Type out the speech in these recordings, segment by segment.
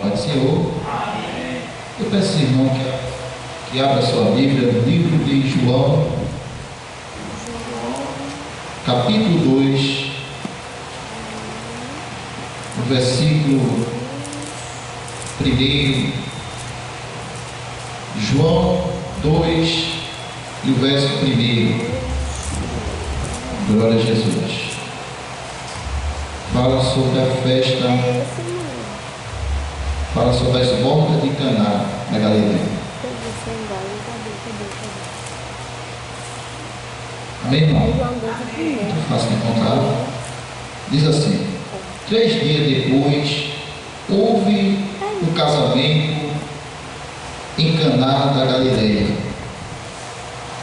Pai do Senhor. Eu peço, irmão, que abra sua Bíblia no livro de João, capítulo 2, no versículo 1. João 2 e o verso 1. Glória a Jesus. Fala sobre a festa, fala sobre as bordas de Caná na Galileia. Amém, irmão? Muito fácil de encontrar. Diz assim: 3 dias depois, houve um casamento em Caná da Galileia.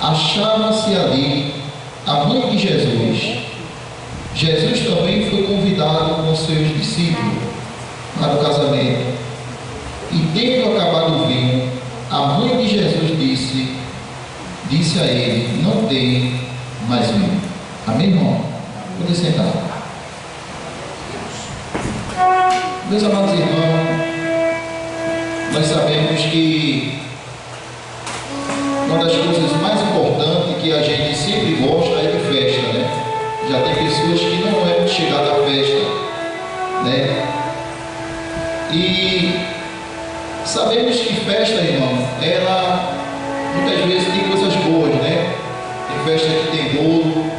Achava-se ali a mãe de Jesus. Jesus também foi convidado com seus discípulos para o casamento. E tendo acabado o vinho, a mãe de Jesus disse a ele: não tem mais vinho. Amém, irmão? Pode sentar. Meus amados irmãos, nós sabemos que uma das coisas mais importantes que a gente sempre gosta é de festa, né? Já tem pessoas que não é muito chegada à festa, né? E sabemos que festa, irmão, ela muitas vezes tem coisas boas, né? Tem festa que tem bolo,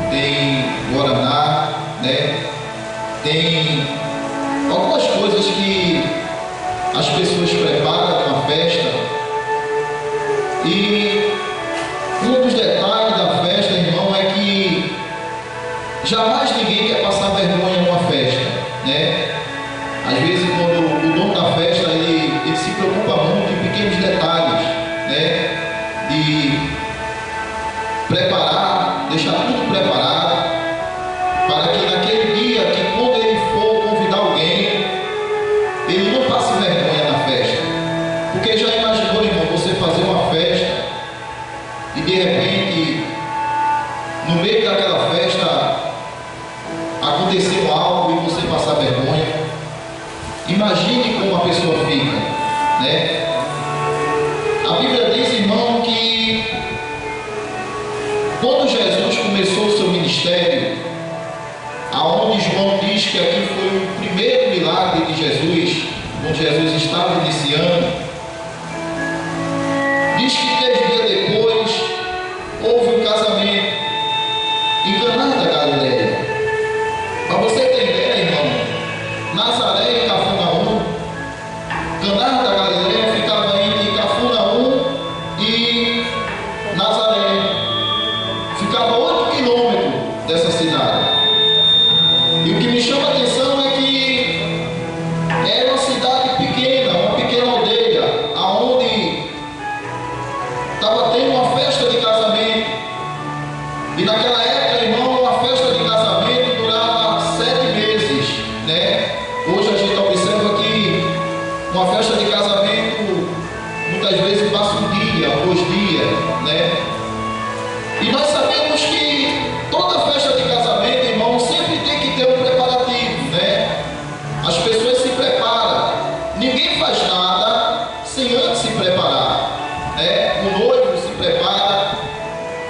tem guaraná, né? Tem algumas coisas que as pessoas preparam uma festa. E um dos detalhes da festa, irmão, é que jamais ninguém quer passar vergonha numa festa, né? Às vezes, quando o dono da festa ele se preocupa muito em pequenos detalhes, né? De preparar, deixar tudo preparado para que naquele dia, que quando ele for convidar alguém, ele não passe vergonha na festa. Porque já imaginou, irmão, você fazer uma festa e de repente, no meio daquela festa, aconteceu algo e você passar vergonha? Imagine como a pessoa fica, né? A Bíblia diz, irmão, que quando Jesus começou o seu ministério, aonde João diz que aqui foi o primeiro milagre de Jesus, quando Jesus estava iniciando, diz que 3 dias depois houve um casamento em Caná da Galileia. Para você entender, irmão, Nazaré e Cafarnaum, Caná da Galileia ficava entre Cafarnaum e Nazaré. Ficava 8 quilômetros dessa cidade. E o que me chama a atenção é que era uma cidade pequena, uma pequena aldeia, aonde estava tendo uma festa de casamento. E naquela época, irmão, uma festa de casamento durava 7 meses, né? Hoje a gente observa que uma festa de casamento muitas vezes passa um dia, 2 dias, né? E nós sabemos que toda festa de casamento, irmão, sempre tem que ter um preparativo, né? As pessoas se preparam. Ninguém faz nada sem antes se preparar, né? O noivo se prepara.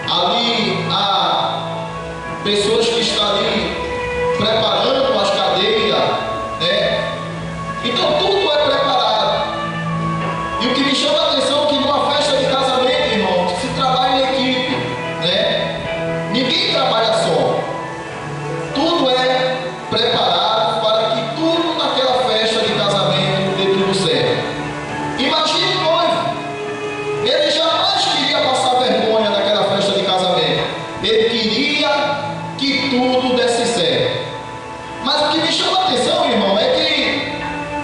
Ali há pessoas que estão ali preparando as cadeiras, né? Então tudo é preparado. E o que me chama a atenção é que numa festa de casamento, irmão, se trabalha em equipe, né? Ninguém trabalha só. Tudo é preparado para que tudo naquela festa de casamento dê tudo certo. Imagine o noivo. Ele jamais queria passar vergonha naquela festa de casamento. Ele queria que tudo desse certo. Mas o que me chama a atenção, irmão, é que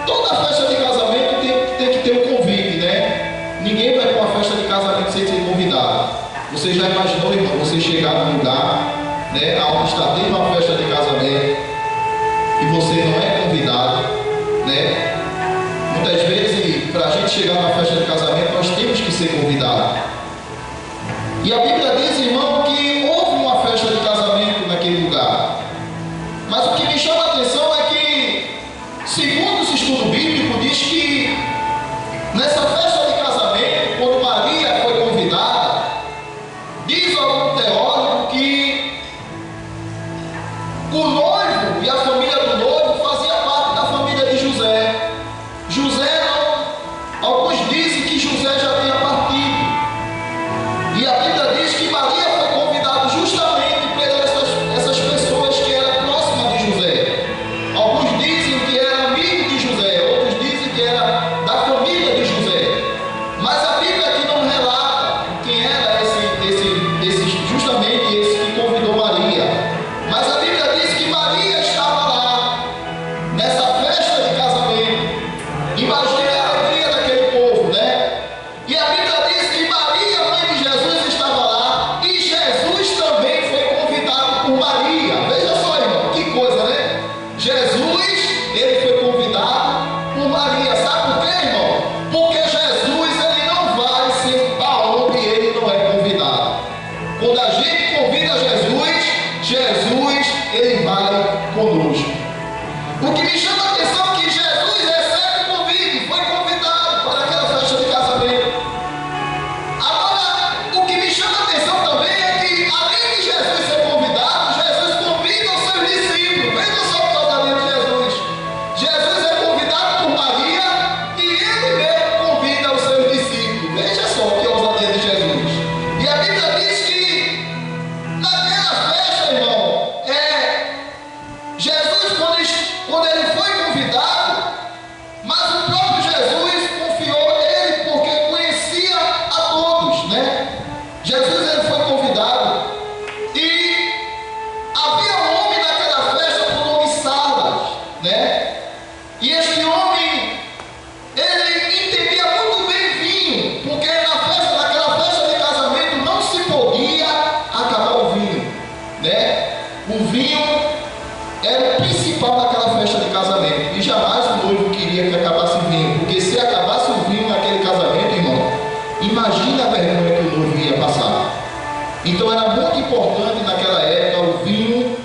toda festa de casamento tem que ter um convite, né? Ninguém vai para uma festa de casamento sem ser convidado. Você já imaginou, irmão, você chegar num lugar, né, onde está tendo uma festa de casamento e você não é convidado, né? Muitas vezes, para a gente chegar numa festa de casamento, nós temos que ser convidados. E a Bíblia diz, irmão, que houve uma festa de casamento naquele lugar. Mas o que me chama a atenção é que, segundo os estudos bíblicos, diz irmão? Porque Jesus, ele não vai para onde ele não é convidado. Quando a gente convida Jesus, Jesus, ele vai conosco. O que me chama a atenção é que Jesus recebe o convite, foi convidado para aquela festa de casamento. Agora, o que me chama a atenção também é que, além de Jesus ser convidado, Jesus convida os seus discípulos. Veja só o casamento de Jesus. Jesus é convidado por Maria e ele mesmo convida os seus discípulos. Veja só que ousadia de Jesus. E a Bíblia diz que naquela festa, irmão, Jesus, quando ele foi convidado, mas o próprio Jesus confiou nele porque conhecia a todos, né? Jesus, ele foi convidado e havia um homem naquela festa por nome Salas, né? E este homem, ele entendia muito bem vinho, porque naquela festa de casamento não se podia acabar o vinho, né? O vinho era o principal naquela festa de casamento, e jamais o noivo queria que acabasse o vinho, porque se acabasse o vinho naquele casamento, irmão, imagina a vergonha que o noivo ia passar. Então era muito importante naquela época, o vinho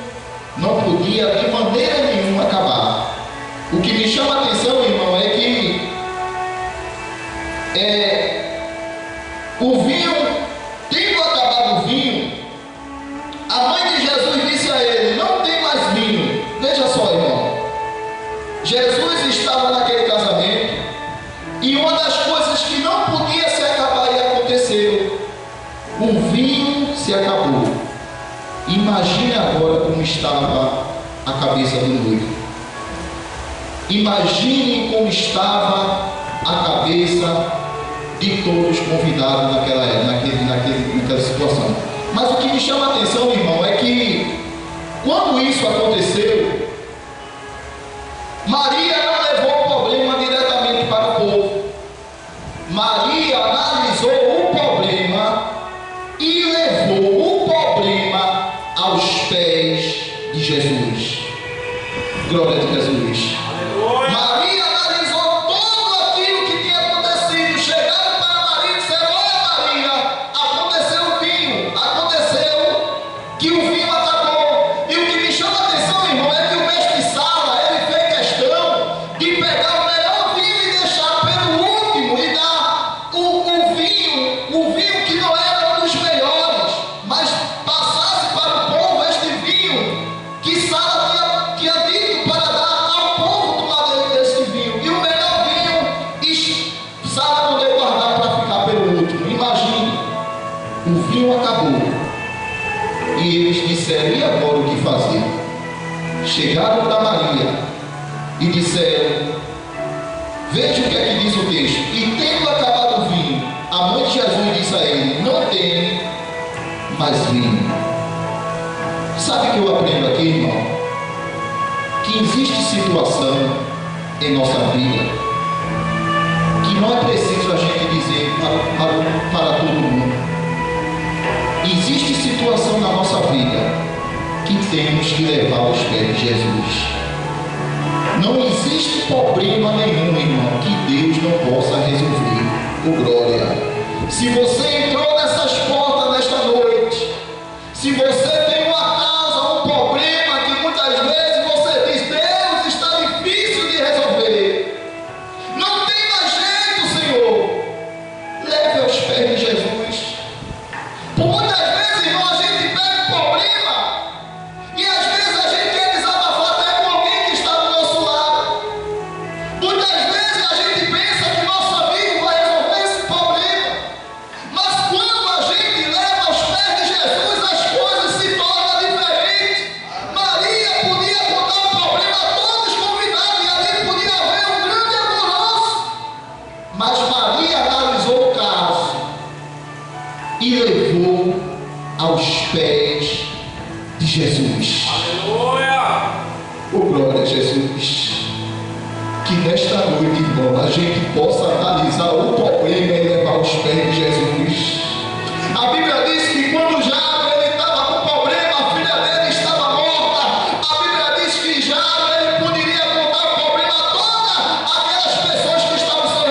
não podia de maneira nenhuma acabar. O que me chama a atenção, irmão, é que o vinho, tendo acabado o vinho, a mãe de Jesus disse a ele: não tem mais vinho. Veja só, irmão, Jesus estava naquele casamento e uma das coisas que não podia se acabar e aconteceu: o vinho se acabou. Imagine agora como estava a cabeça do noivo. Imagine como estava a cabeça de todos os convidados naquela situação. Mas o que me chama a atenção, irmão, é que quando isso aconteceu, Maria não levou o problema diretamente para o povo. Maria analisou o problema e levou o problema aos pés de Jesus. Glória a Jesus. Maria analisou tudo aquilo que tinha acontecido. Chegaram para Maria e disseram: olha, Maria, aconteceu o vinho, aconteceu que o vinho acabou. E o que me chama a atenção, irmão, é que o mestre Sala, ele fez questão de pegar o melhor vinho e deixar pelo último e dar o vinho que não era um dos melhores, mas passasse para o povo este vinho que Sala tinha dito para dar ao povo tomar desse vinho. E o melhor vinho Sala mandou guardar para ficar pelo último. Imagine, o vinho acabou e eles disseram: e agora o que fazer? Chegaram para Maria e disseram: veja o que é que diz o texto. E tendo acabado o vinho, a mãe de Jesus disse a ele: não tem mais vinho. Sabe o que eu aprendo aqui, irmão? Que existe situação em nossa vida que não é preciso a gente dizer para todo mundo. Existe situação na nossa vida que temos que levar aos pés de Jesus. Não existe problema nenhum, irmão, que Deus não possa resolver. Oh, glória! Se você entrou nessas portas nesta noite, se você tem uma causa, um problema que muitas vezes você diz: Deus, está difícil de resolver, não tem mais jeito, Senhor, leve aos pés de Jesus. Por muitas vezes, irmão, a gente pega um problema e às vezes a gente quer desabafar até com alguém que está do nosso lado. Muitas vezes a gente pensa que nosso amigo vai resolver esse problema, mas quando a gente leva aos pés de Jesus, as coisas se tornam diferentes. Maria podia contar o problema a todos convidados e ali podia haver um grande alvoroço, mas Maria analisou o caso e levou aos pés de Jesus. Aleluia! Oh, glória a Jesus. Que nesta noite, irmão, a gente possa analisar o problema e levar aos pés de Jesus. A Bíblia diz que quando Jairo ele estava com problema, a filha dele estava morta. A Bíblia diz que Jairo ele poderia contar o problema a todas aquelas pessoas que estavam ao seu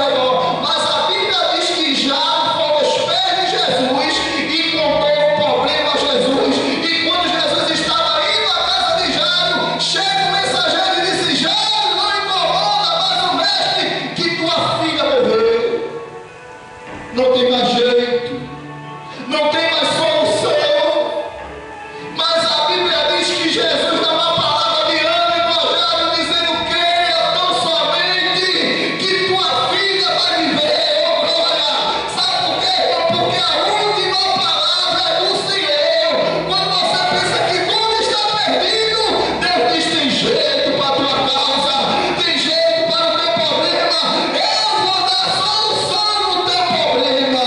eu vou dar solução no teu problema.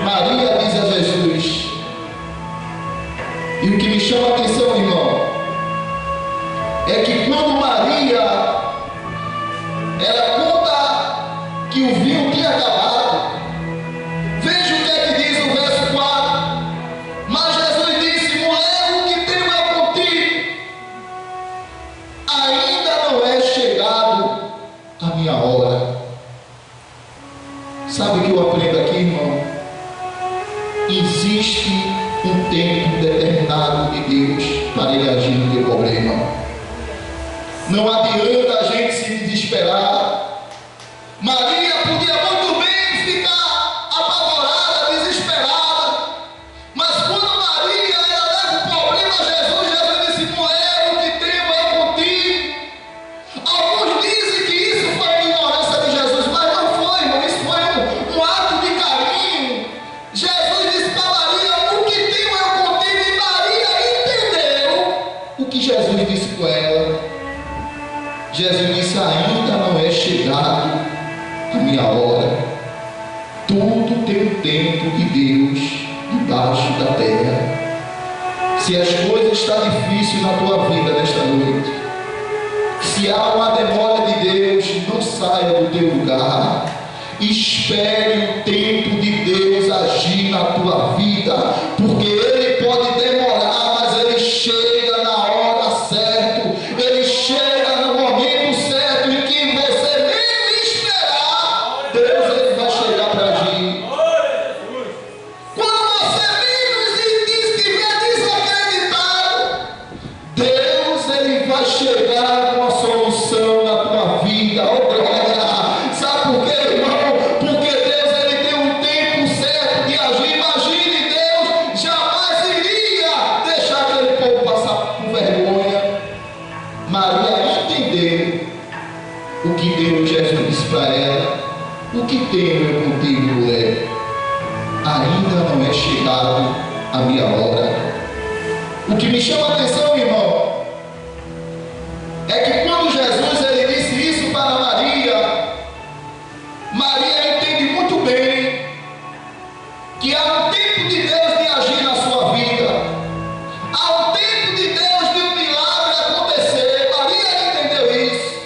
Maria diz a Jesus, e o que me chama a atenção, irmão, é que quando Maria, ela conta que o vinho tinha acabado, veja o que é que diz o verso 4. Mas Jesus disse: mulher, o que tenho é contigo, ainda não é chegado a minha hora. Sabe o que eu aprendo aqui, irmão? Existe um tempo determinado de Deus para Ele agir no teu problema. Não adianta a gente se desesperar. Maria podia muito bem ficar apavorada, desesperada, mas quando Maria ela leva o problema a Jesus, Jesus disse: mulher, o que tenho é contigo. Alguns dizem que isso foi ignorância de Jesus, mas não foi, irmão. Isso foi um ato de carinho. Jesus disse para Maria: o que tenho é contigo. E Maria entendeu o que Jesus disse com ela. Jesus disse: ainda não é chegado a minha hora. Tudo tem um tempo de Deus debaixo da terra. Se as coisas estão difíceis na tua vida nesta noite, se há uma demora de Deus, não saia do teu lugar. Espere o tempo de Deus agir na tua vida, porque Ele pode demorar, mas Ele chega na hora certa. Ele chega no momento certo em que você nem esperar. Deus ele vai chegar para agir. Quando você menos estiver desacreditado, Deus ele vai chegar com a solução na tua vida. Oh glória! Sabe por quê, irmão? Porque Deus ele tem um tempo certo de agir. Imagine, Deus jamais iria deixar aquele povo passar por vergonha. Maria entendeu o que Deus Jesus disse para ela: o que tenho eu contigo, mulher? Ainda não é chegado a minha hora. O que me chama a atenção, irmão, é que quando Jesus ele disse isso para Maria, Maria entende muito bem que há um tempo de Deus de agir na sua vida. Há um tempo de Deus de um milagre acontecer. Maria entendeu isso.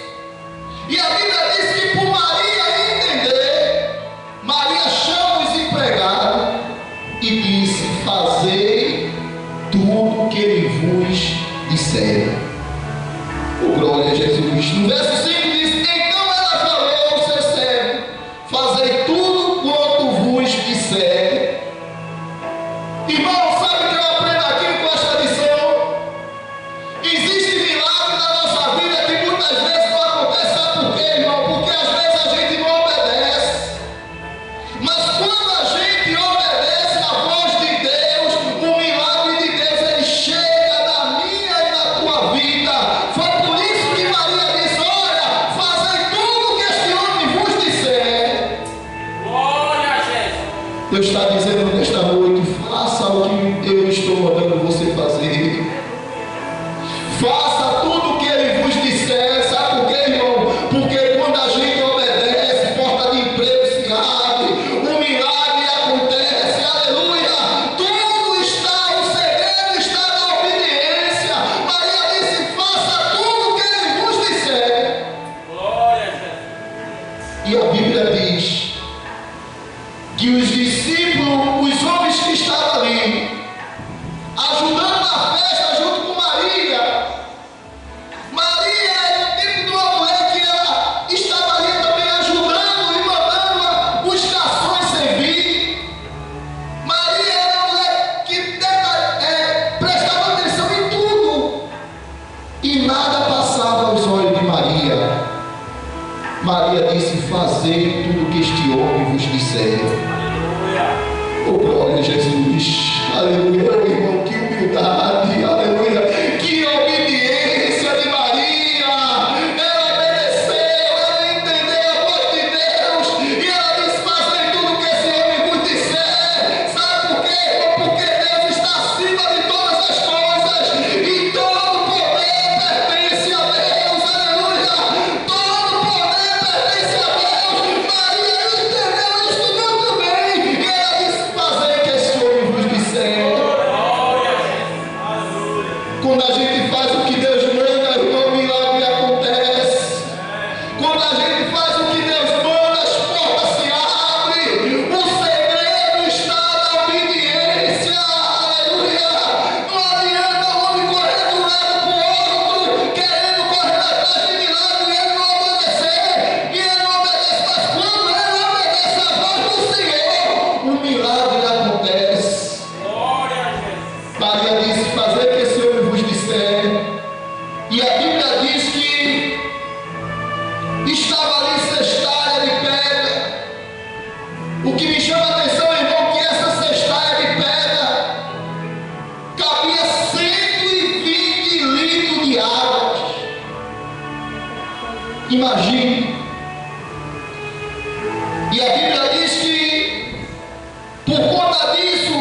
E a Bíblia diz que por Maria entender, Maria chama os empregados e disse: fazei tudo o que ele vos disser. Oh, glória a Jesus. No verso 5 diz: então ela falou ao seu servo: fazei tudo quanto vos disser. Irmão, sabe o que eu aprendo aqui com esta lição? Existe milagre na nossa vida que muitas vezes não acontece. Sabe por quê, irmão? Porque às vezes a gente não obedece. Mas quando a gente obedece a voz de Deus, o milagre de Deus ele chega na minha e na tua vida. Foi por isso que Maria disse: olha, fazei tudo o que este homem vos disser. Glória a Jesus. Deus está dizendo nesta noite: faça o que eu estou mandando você fazer. Faça tudo o que ele vos disser. Sabe por quê, irmão? Porque quando a gente obedece, porta de emprego se abre, o milagre acontece. Aleluia! Tudo está, o segredo está na obediência. Maria disse: faça tudo o que ele vos disser. Glória a Jesus. E a Bíblia diz que os discípulos, os homens que estavam ali, ajudando na festa junto com Maria. Maria era o tipo de uma mulher que ela estava ali também ajudando e mandando os garçons servir. Maria era uma mulher que prestava atenção em tudo e nada passava aos olhos de Maria. Maria disse: fazei tudo o que este homem vos disser. Oh, glória a Jesus. Aleluia. Oh, irmão, que humildade. Aleluia. Que obediência de Maria. Ela obedeceu, ela entendeu a voz de Deus. E ela disse: fazei tudo o que esse homem vos disser. Sabe por quê, irmão? Porque Deus está acima de todas as coisas. E todo poder pertence a Deus. Aleluia. Todo Quando a gente faz o que Deus manda, as portas se abrem. O segredo está na obediência. Aleluia. Não adianta o homem correr de um lado para o outro, querendo correr atrás de milagre e ele não obedecer. E ele não obedece. Mas quando ele obedece a voz do Senhor, o milagre acontece. Glória a Jesus. Maria disse: fazer que esse homem vos disser. E a Bíblia diz que estava ali cestalha de pedra. O que me chama a atenção, irmão, que essa cestalha de pedra cabia 120 litros de água. Imagine. E a Bíblia diz que por conta disso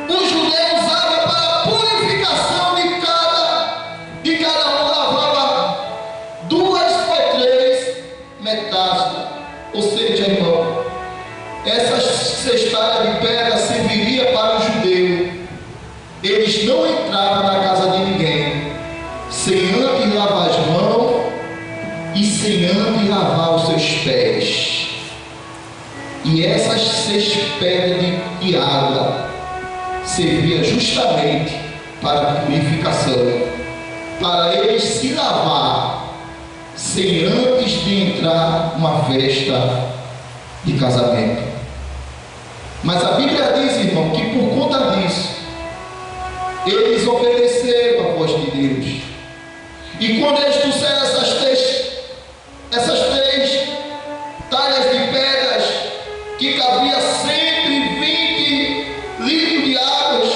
os judeus usavam para a purificação de cada um, lavava 2 ou 3 metástases. Ou seja, irmão, essa cestalha de pedra serviria para o judeu. Eles não entravam na casa de ninguém sem antes lavar as mãos e sem antes lavar os seus pés. E essas 6 pedras de água servia justamente para a purificação, para eles se lavar sem antes de entrar numa festa de casamento. Mas a Bíblia diz, irmão, que por conta disso eles obedeceram a voz de Deus. E quando eles trouxeram essas três talhas de pedras que cabia 120 litros de águas,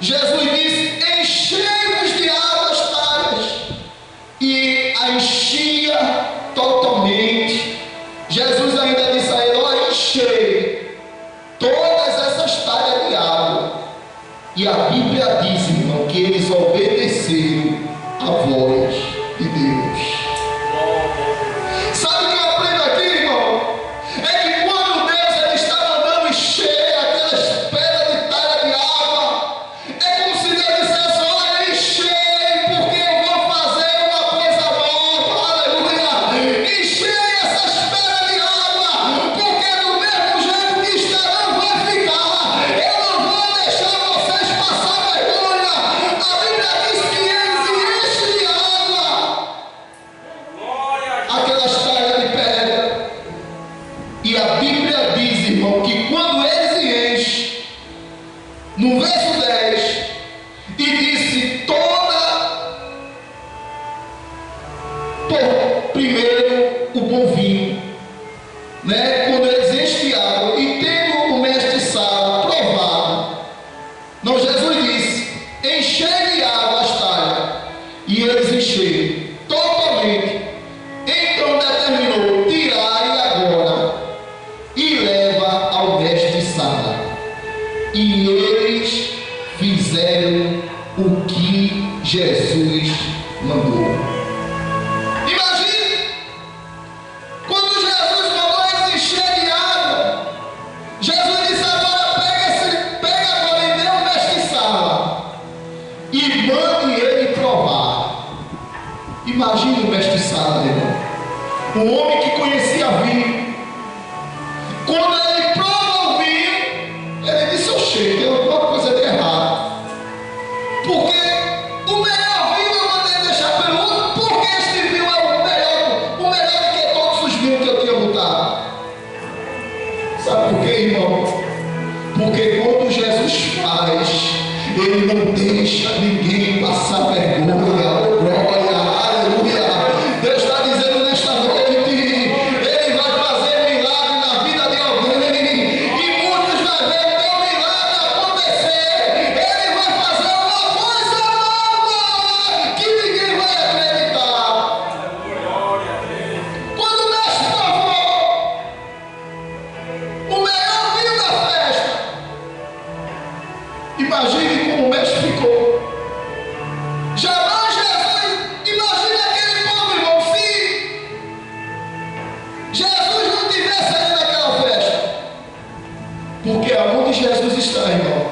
Jesus disse: enchei-vos de águas talhas, e a enchia totalmente. Jesus ainda disse a ele: ó, enchei todas essas talhas de água. E a Bíblia diz, irmão, que eles obedeceram a voz de Deus. Sabe o que eu aprendo aqui, irmão? É que quando Deus ele está mandando encher aquelas pedras de talha de água, é como se Deus dissesse: olha, enchei, porque eu vou fazer uma coisa nova. Aleluia. Enchei essas pedras de água, porque do mesmo jeito que estarão vai ficar. Eu não vou deixar vocês passar vergonha. A Bíblia diz que eles enchem de água Glória a Jesus. aquelas talhas de pedra. E a Bíblia diz, irmão, que quando eles enchem, no verso 10, e disse primeiro o bom vinho, né? Quando eles enchem de água, e tendo o mestre Sala provado, não, Jesus disse: enchei de água as talhas, e eles encheram totalmente. Então determinou: tirai agora e leva ao mestre Sala. E eles fizeram o que Jesus mandou. Imagine, quando Jesus mandou eles encher de água, Jesus disse: agora pega agora e dê o mestre Sala e mande ele provar. Imagine o mestre Sala, irmão, um homem que conhecia vinho. Quando ele prova o vinho, ele disse: oxê, tem alguma coisa de errado, porque o melhor vinho eu mandei deixar pelo outro, porque este vinho é o melhor que todos os vinhos que eu tinha botado. Sabe por quê, irmão? Porque quando Jesus faz, ele não deixa ninguém passar vergonha. Oh, glória, aleluia. Deus está dizendo nesta noite: ele vai fazer milagre na vida de alguém, e muitos vão ver o teu milagre acontecer. Ele vai fazer uma coisa nova que ninguém vai acreditar. Glória a Deus. Quando o mestre provou o melhor vinho da festa, imagine como o mestre ficou. Jamais Jesus, imagine aquele povo, irmão, se Jesus não tivesse ali naquela festa. Porque aonde Jesus está, irmão,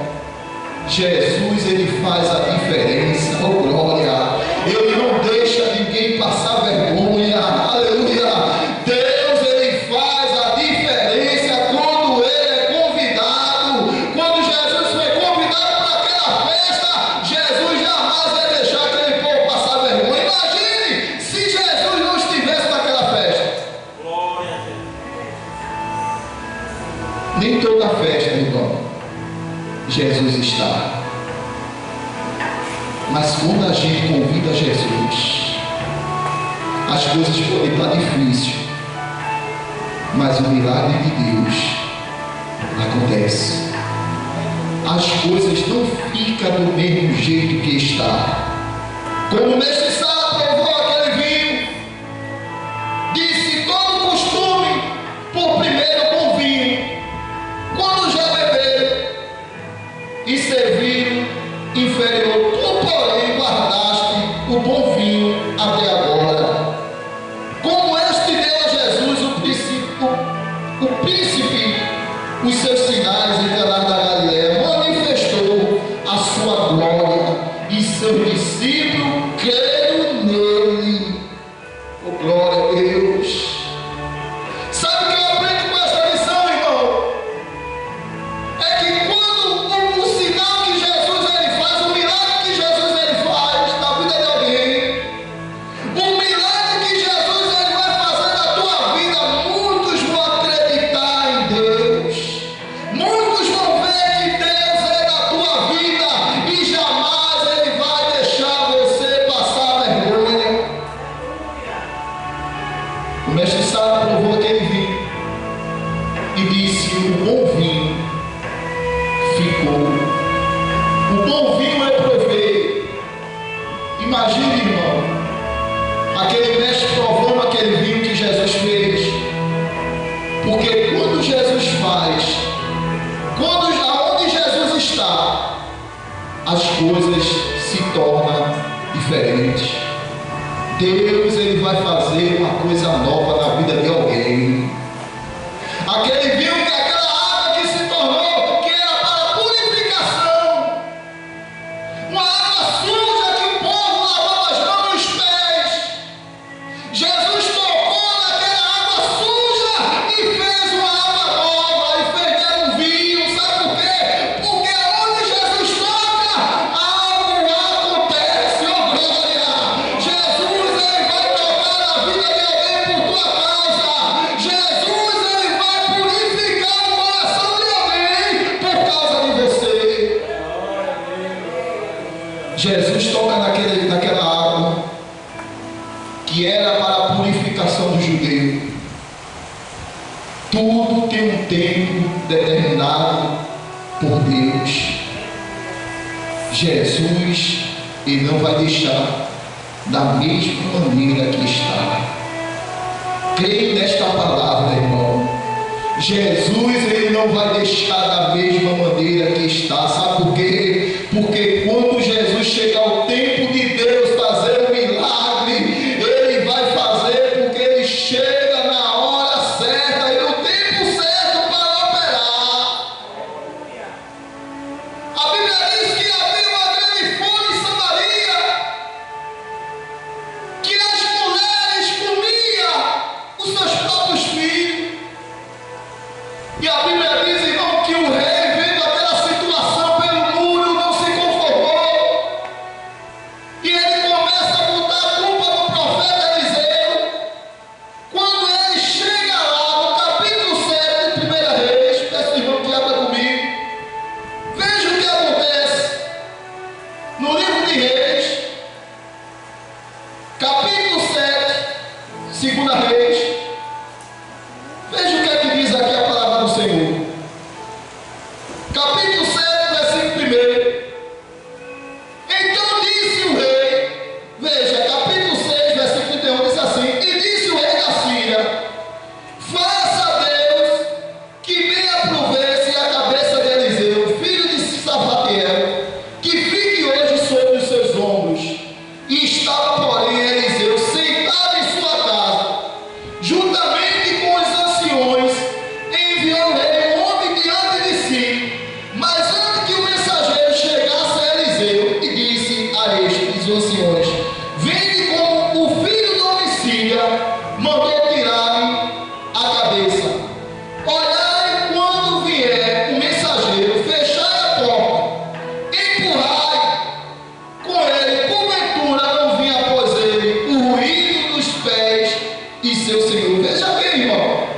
Jesus ele faz a diferença. Oh, glória. Ele não deixa ninguém passar vergonha. Jesus está. Mas quando a gente convida Jesus, as coisas podem estar difíceis, mas o milagre de Deus acontece. As coisas não ficam do mesmo jeito que está. Como o mestre Sala provou aquele vinho, disse: todo costume por primeiro bom vinho, quando já beberam e serviram inferior, tu porém guardaste o bom vinho até agora. Como este deu a Jesus o príncipe, os seus sinais em Caná da Galileia, manifestou a sua glória, e seus discípulos creram nele. Oh, glória a Deus! Sabe o que eu aprendo com essa lição, irmão? É que quando o sinal que Jesus ele faz, o milagre que Jesus ele faz na vida de alguém, o milagre que Jesus ele vai fazer na tua vida, muitos vão acreditar em Deus, muitos vão ver que Deus é na tua vida e jamais ele vai deixar você passar vergonha. O mestre Sala provou aquele vinho e disse: o bom vinho ficou. O bom vinho eu provei. Imagine, irmão, aquele mestre provando aquele vinho que Jesus fez. Porque quando Jesus faz, aonde Jesus está, as coisas se tornam diferentes. Deus ele vai fazer uma coisa nova na vida de alguém. Aquele vinho que é aquela água que se tornou, que era para purificação, uma água suja que o povo lavava as mãos e os pés. Jesus tocou naquela água suja e fez uma água nova, e fez dela um vinho. Sabe por quê? Porque onde Jesus toca, algo acontece. Oh, glória! Jesus ele vai tocar na vida de alguém por tua causa. Jesus ele vai purificar o coração de alguém por causa de você. Jesus toca naquela água que era para a purificação do judeu. Tudo tem um tempo determinado por Deus. Jesus ele não vai deixar da mesma maneira que está. Creia nesta palavra, irmão. Jesus ele não vai deixar da mesma maneira que está. Sabe por quê? Porque quando Jesus chegar o tempo de Deus fazer um milagre, ele vai fazer porque ele chega na hora certa e no tempo certo para operar. A Bíblia diz que havia uma grande fome em Samaria, que as mulheres comiam os seus próprios filhos. E a Bíblia diz, irmão, que o rei, vendo aquela situação pelo muro, não se conformou. E ele começa a botar a culpa no profeta Eliseu. Quando ele chega lá no capítulo 7 de 1 Reis, peço irmão que abra comigo. Veja o que acontece no livro de Reis, capítulo 7, 2 Reis. Veja o que é que diz aqui a palavra do Senhor. Capítulo 7, versículo 1. Então disse o rei, veja, capítulo 6, versículo 31, diz assim: e disse o rei da Síria: faça a Deus que me aprovesse a cabeça de Eliseu, filho de Safatiel, que fique hoje sobre os seus ombros. E estava, porém, Eliseu sentado em sua casa, juntamente com os anciões. Enviou o rei um homem diante de si, mas antes que o mensageiro chegasse a Eliseu, e disse a estes os anciões: vende como o filho do homicida mandou tirar-me a cabeça. Olhai quando vier o mensageiro, fechai a porta, empurrai com ele, porventura não vinha após ele o ruído dos pés e seu senhor. Veja bem, irmão.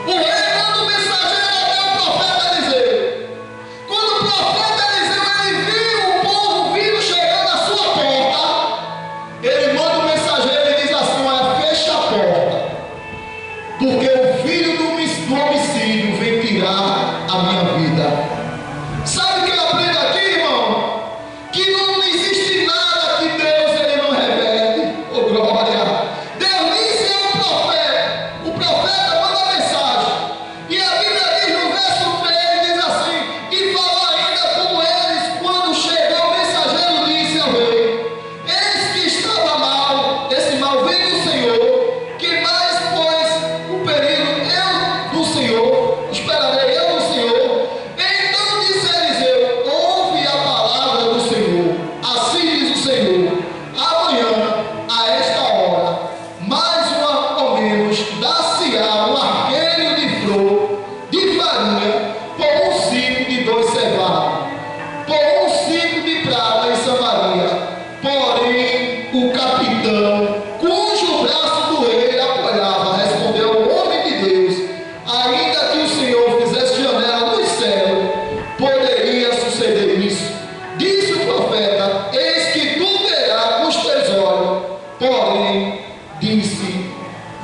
O rei manda o mensageiro até o profeta Eliseu. Quando o profeta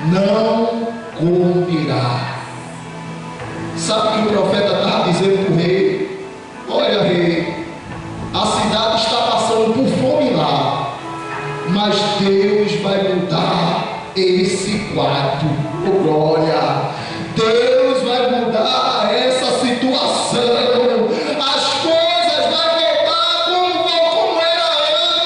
não comerá. Sabe o que o profeta estava dizendo para o rei? Olha, rei, a cidade está passando por fome lá, mas Deus vai mudar esse quadro. Oh, glória! Deus vai mudar essa situação. As coisas vão voltar como era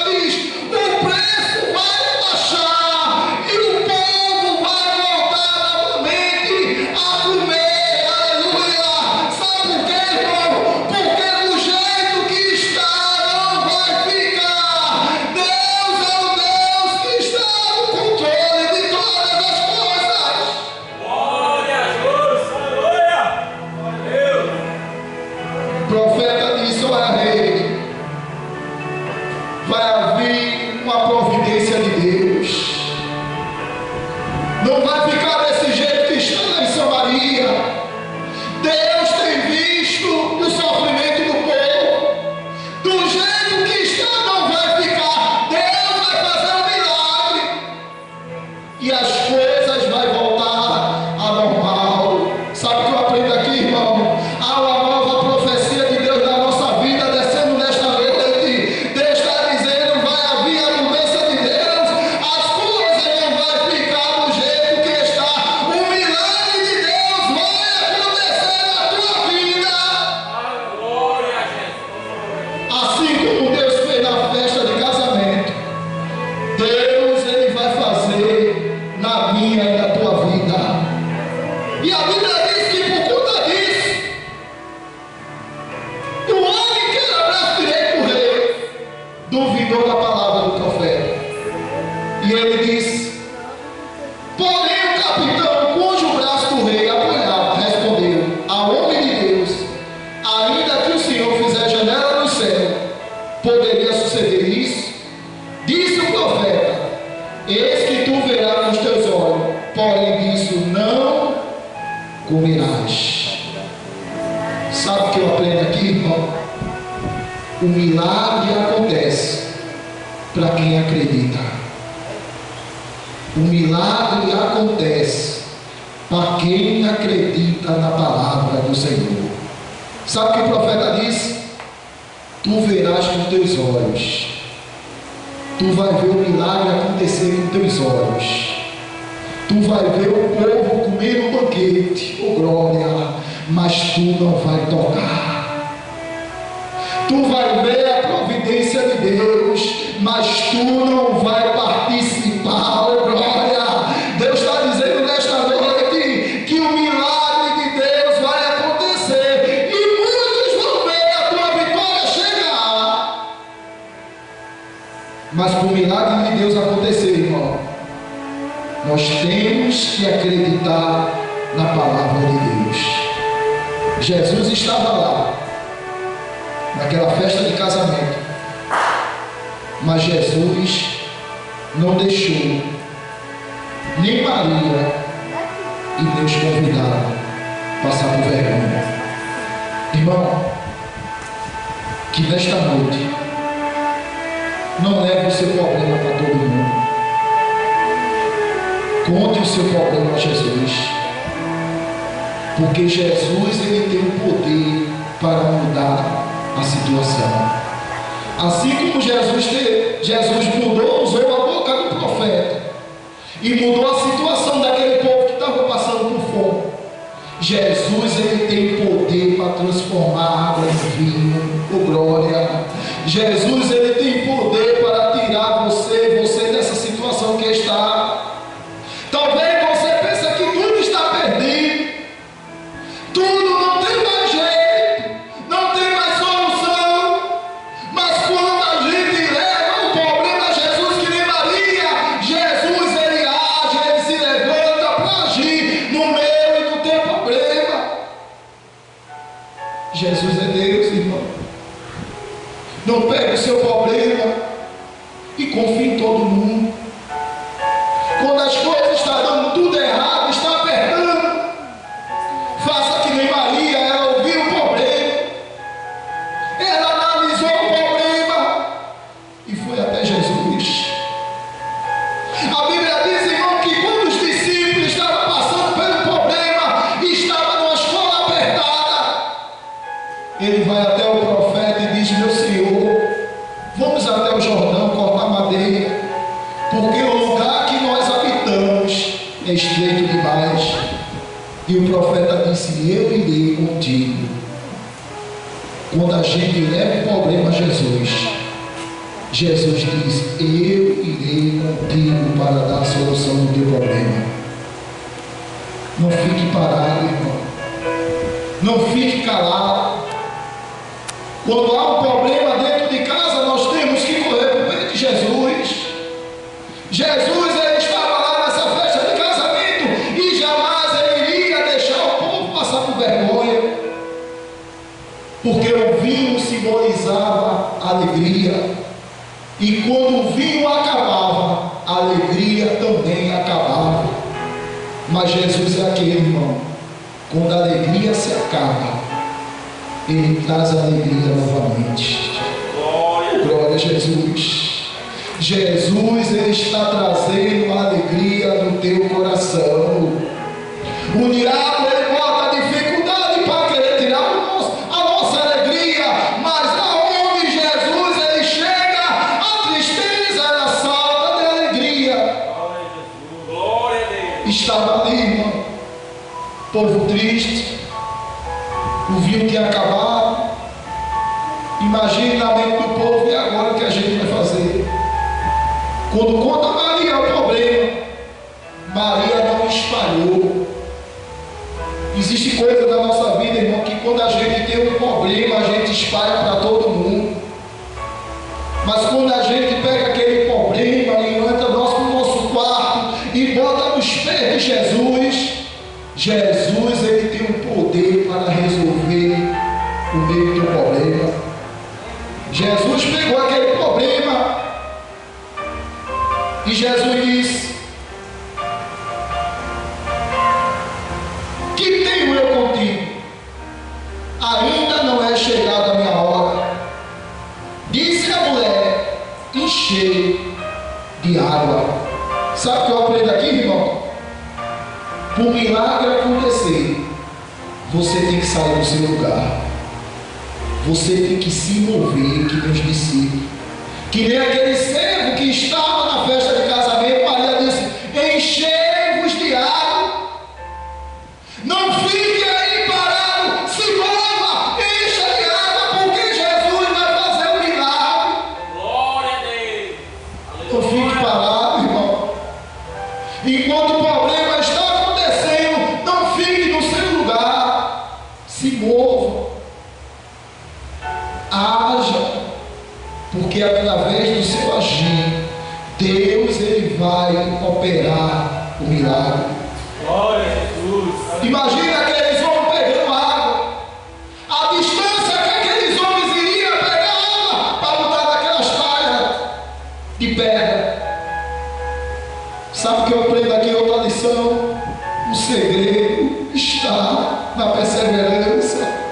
antes. O preço vai baixar e o povo vai voltar novamente a comer. Aleluia! Sabe por quê, irmão? Porque do jeito que está não vai ficar. Deus é o Deus que está no controle de todas as coisas. Glória a Deus. Aleluia. Deus. O profeta disse: olha, rei, vai haver uma providência de Deus. Não vai ficar desse jeito que está lá em Samaria. Deus tem visto o sofrimento do povo. Do jeito que está não vai ficar. Deus vai fazer um milagre e as coisas vão voltar a normal. Sabe o que eu aprendo aqui, irmão? Há uma nova profecia de Deus na nossa vida descendo nesta noite. Deus está dizendo: vai haver a mudança de Deus. As coisas não vão ficar do jeito que está. O milagre de Deus vai acontecer na tua vida. Glória a Jesus. Assim como Deus fez na festa de casamento, Deus ele vai fazer na minha e na tua vida. E a Bíblia diz que por conta disso, o homem que era braço direito do rei duvidou da palavra do profeta. E ele disse: porém o capitão, cujo braço do rei apoiava, respondeu ao homem de Deus: ainda que o Senhor fizer janela no céu, poderia suceder isso? Disse o profeta: eis que tu verás nos teus olhos, porém disso não comerás. Sabe o que eu aprendo aqui, irmão? O milagre acontece para quem acredita. O milagre acontece para quem acredita na palavra do Senhor. Sabe o que o profeta disse? Tu verás com teus olhos. Tu vai ver o milagre acontecer com teus olhos. Tu vai ver o povo comer um banquete, oh glória, mas tu não vai tocar. Tu vai ver a providência de Deus, mas tu não vai participar, oh glória. Deus está dizendo nesta noite que o milagre de Deus vai acontecer e muitos vão ver a tua vitória chegar. Mas para o milagre de Deus acontecer, irmão, nós temos que acreditar na palavra de Deus. Jesus estava lá, naquela festa de casamento, mas Jesus não deixou nem Maria e nem os convidados passar por vergonha. Irmão, que nesta noite não leve o seu problema para todo mundo. Conte o seu problema a Jesus, porque Jesus ele tem o poder para mudar a situação. Assim como Jesus mudou, usou a boca do profeta e mudou a situação daquele povo que estava passando por fome. Jesus ele tem poder para transformar água em vinho, oh glória. Jesus ele tem poder para tirar você dessa situação que está. Talvez você pense que tudo está perdido, tudo não tem mais jeito, não tem mais solução. Mas quando a gente leva o problema a Jesus, que nem Maria, Jesus ele age, ele se levanta para agir no meio do teu problema. Jesus é Deus, irmão. Não pegue o seu problema e confie em todo mundo. Quando as coisas estão dando tudo errado, está apertando, faça que nem Maria. Ela ouviu o problema, ela analisou o problema e foi até Jesus. A Bíblia diz, irmão, que quando os discípulos é estreito demais. E o profeta disse: eu irei contigo. Quando a gente leva o problema a Jesus, Jesus diz: eu irei contigo para dar a solução do teu problema. Não fique parado, irmão. Não fique calado. Quando há um problema dentro de casa, nós temos que correr para o meio de Jesus. Jesus, ele estava lá nessa festa de casamento e jamais ele iria deixar o povo passar por vergonha, porque o vinho simbolizava alegria, e quando o vinho acabava, a alegria também acabava. Mas Jesus é aquele, irmão, quando a alegria se acaba, ele traz a alegria novamente. Glória a Jesus. Jesus, ele está trazendo a alegria no teu coração. O diabo, ele bota dificuldade para querer tirar a nossa alegria, mas aonde Jesus ele chega, a tristeza ela salta de alegria. Glória a Deus. Estava ali, irmão, povo triste, o vinho tinha acabado. Imagine na mente do povo: e agora o que a gente vai fazer? Quando conta Maria o problema, Maria não espalhou. Existe coisa na nossa vida, irmão, que quando a gente tem um problema, a gente espalha para todo mundo. Mas quando a gente pega aquele problema e entra no nosso quarto e bota nos pés de Jesus, Jesus, ele tem o poder para resolver o meio do problema. Jesus pegou aquele problema e Jesus disse: que tenho eu contigo? Ainda não é chegada a minha hora. Disse a mulher: enchei de água. Sabe o que eu aprendo aqui, irmão? Para o milagre acontecer, você tem que sair do seu lugar. Você tem que se mover, que nem os discípulos. Que nem aquele servo que estava na festa de casamento. Maria disse: enchei-vos de água. Não fique aí parado, se mova, encha de água, porque Jesus vai fazer um milagre. Glória a Deus. Não fique parado, irmão. Enquanto o problema está acontecendo, não fique no seu lugar. Se mova. Haja. Porque através do seu agir, Deus ele vai operar o milagre. Glória a Jesus. Imagina aqueles homens pegando água. A distância que aqueles homens iriam pegar água para botar naquelas talhas de pedra. Sabe o que eu aprendo aqui? Outra lição. O segredo está na perseverança.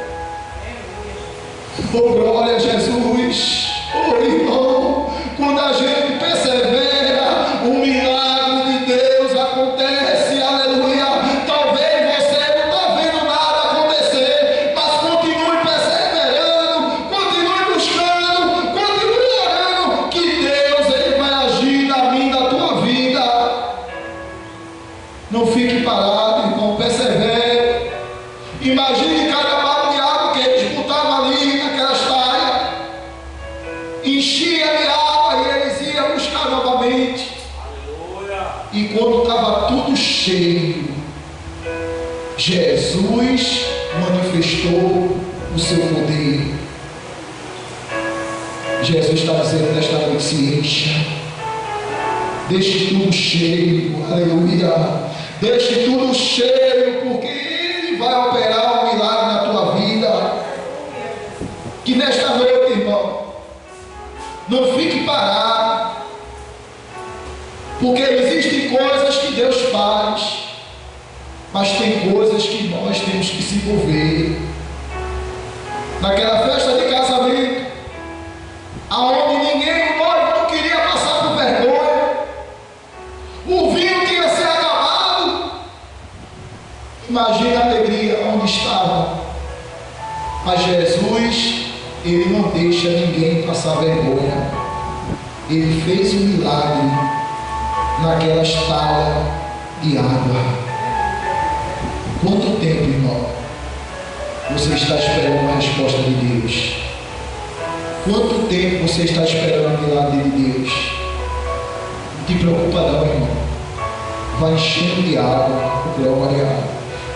Oh, glória a Jesus. Oh, irmão, quando a gente persevera, o milagre de Deus acontece. Aleluia. Talvez você não está vendo nada acontecer, mas continue perseverando, continue buscando, continue orando, que Deus ele vai agir na minha, na tua vida. Não fique parado, irmão, persevere. Imagine cada balde de água que eles botavam ali naquelas talhas, enchia de água e eles iam buscar novamente. Aleluia. E quando estava tudo cheio, Jesus manifestou o seu poder. Jesus está dizendo nesta noite: se encha, deixe tudo cheio. Aleluia. Deixe tudo cheio, porque Ele vai operar um milagre na tua vida. Que nesta noite, irmão, não fique parado, porque existem coisas que Deus faz, mas tem coisas que nós temos que se envolver. Naquela festa de casamento, aonde ninguém, o noivo, não queria passar por vergonha, o vinho tinha se acabado. Imagina a alegria onde estava. Mas Jesus, Ele não deixa ninguém passar vergonha. Ele fez um milagre naquelas talhas de água. Quanto tempo, irmão, você está esperando a resposta de Deus? Quanto tempo você está esperando o milagre de Deus? Não te preocupa não, irmão. Vai enchendo de água, glória.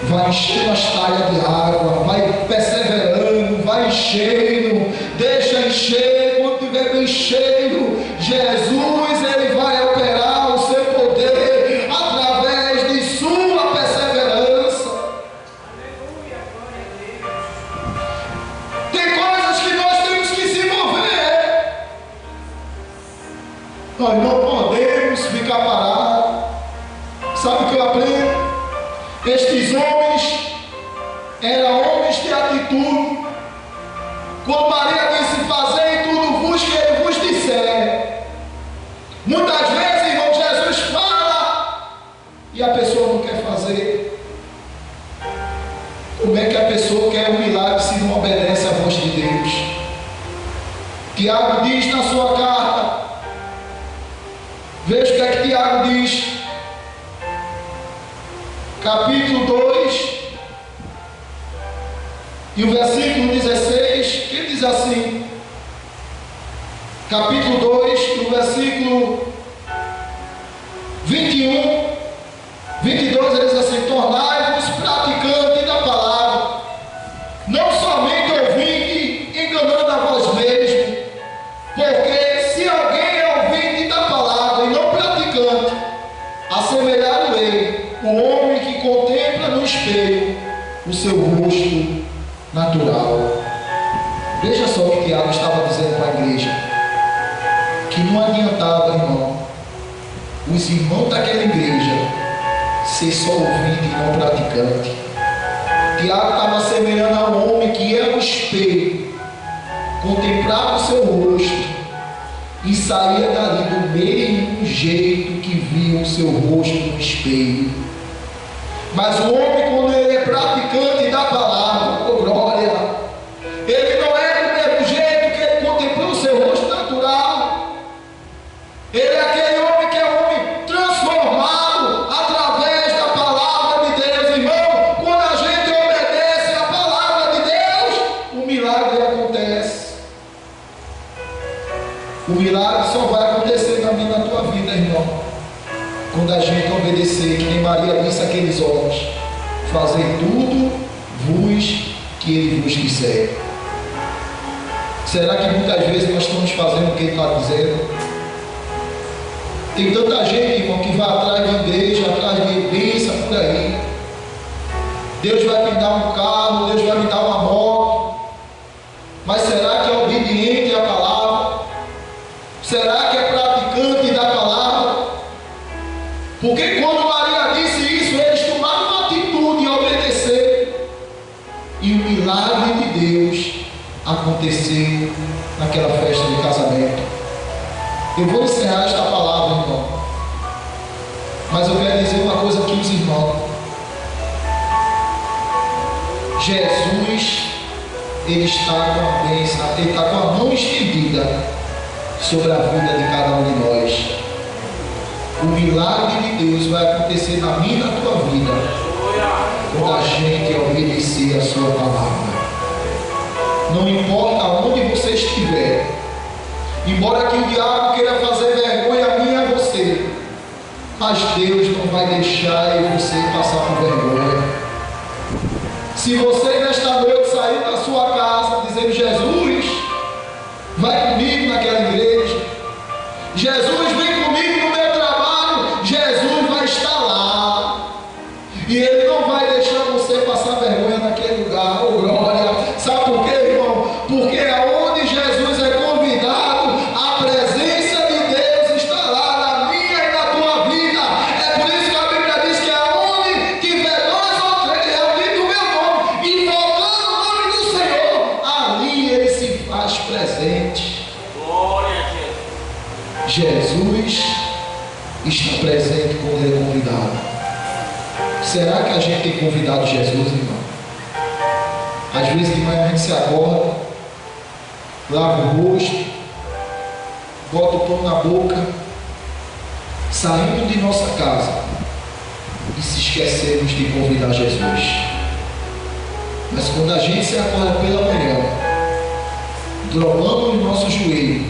Vai enchendo as talhas de água, vai perseverando, vai enchendo, deixa encher. Quando estiver bem cheio, Jesus, Ele vai operar o seu poder através de sua perseverança. Aleluia, glória a Deus. Tem coisas que nós temos que se mover. Nós não podemos ficar parados. Sabe o que eu aprendo? Estes homens eram homens de atitude. Quando Maria disse: fazei tudo vos que ele vos disser. Muitas vezes, irmão, Jesus fala e a pessoa não quer fazer. Como é que a pessoa quer um milagre se não obedece à voz de Deus? Tiago diz na sua carta, veja o que é que Tiago diz, capítulo 2 e o versículo 16, que diz assim, capítulo 2 e o versículo 21, 22, ele diz assim: tornai-vos praticantes da palavra, não somente ouvinte, enganando a vós mesmos, porque se alguém é ouvinte da palavra e não praticante, assemelhado-ei o homem que contempla no espelho o seu rosto natural. Veja só o que Tiago estava dizendo para a igreja, que não adiantava, irmão, os irmãos daquela igreja ser só ouvinte e não praticante. Tiago estava assemelhando a um homem que ia ao espelho, contemplava o seu rosto e saía dali do mesmo jeito que via o seu rosto no espelho. Mas o homem, quando ele é praticante da palavra, oh glória, ele não é do mesmo jeito que ele contemplou o seu rosto natural. Ele é aquele homem que é um homem transformado através da palavra de Deus, irmão. Quando a gente obedece à palavra de Deus, o milagre acontece. O milagre só vai acontecer na minha e na tua vida, irmão, quando a gente obedecer, que nem Maria disse àqueles homens: fazer tudo vos que ele vos disser. Será que muitas vezes nós estamos fazendo o que ele está dizendo? Tem tanta gente, irmão, que vai atrás de igreja, atrás de bênção por aí. Deus vai me dar um carro, Deus vai me dar uma moto. Mas será que é obediente à palavra? Será que é praticante da palavra? Porque quando Maria disse isso, eles tomaram uma atitude em obedecer. E o milagre de Deus aconteceu naquela festa de casamento. Eu vou encerrar esta palavra, irmão, mas eu quero dizer uma coisa aqui aos irmãos. Jesus, Ele está com a bênção, Ele está com a mão estendida sobre a vida de cada um de nós. O milagre de Deus vai acontecer na minha e na tua vida, quando a gente obedecer a sua palavra. Não importa onde você estiver, embora que o diabo queira fazer vergonha a mim e a você, mas Deus não vai deixar você passar por vergonha. Se você nesta noite sair da sua casa dizendo: Jesus, vai comigo naquela igreja, Jesus, vem comigo no meu trabalho, Jesus vai estar lá, e Ele não vai deixar você passar vergonha naquele lugar. Oh glória! Sabe por quê, irmão? Porque aonde Jesus é convidado, a presença de Deus está lá na minha e na tua vida. É por isso que a Bíblia diz que aonde tiver dois ou três reunidos no meu nome, invocando o nome do Senhor, ali Ele se faz presente. Glória a Deus. Jesus está presente quando Ele é convidado. Será que a gente tem convidado Jesus, irmão? Às vezes de manhã a gente se acorda, lava o rosto, bota o pão na boca, saindo de nossa casa, e se esquecemos de convidar Jesus. Mas quando a gente se acorda pela manhã, dobramos o nosso joelho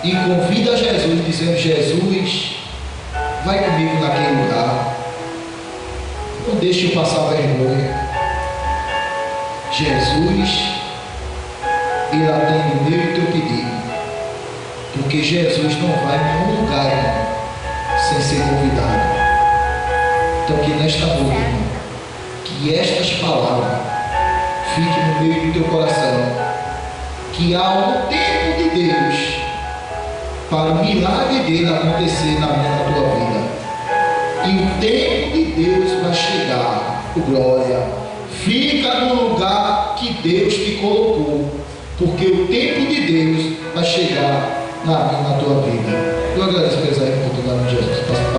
e convida Jesus, dizendo: Jesus, vai comigo naquele lugar, não deixe eu passar vergonha. Jesus, Ele atende o meu e o teu pedido, porque Jesus não vai em nenhum lugar, irmão, sem ser convidado. Então que nesta noite, irmão, que estas palavras fiquem no meio do teu coração, que há um tempo de Deus para o milagre dele acontecer na minha, na tua vida, e o tempo de Deus vai chegar. Glória. Fica no lugar que Deus te colocou, porque o tempo de Deus vai chegar na minha, na tua vida. Eu agradeço, pessoal, por tudo, em nome de Jesus.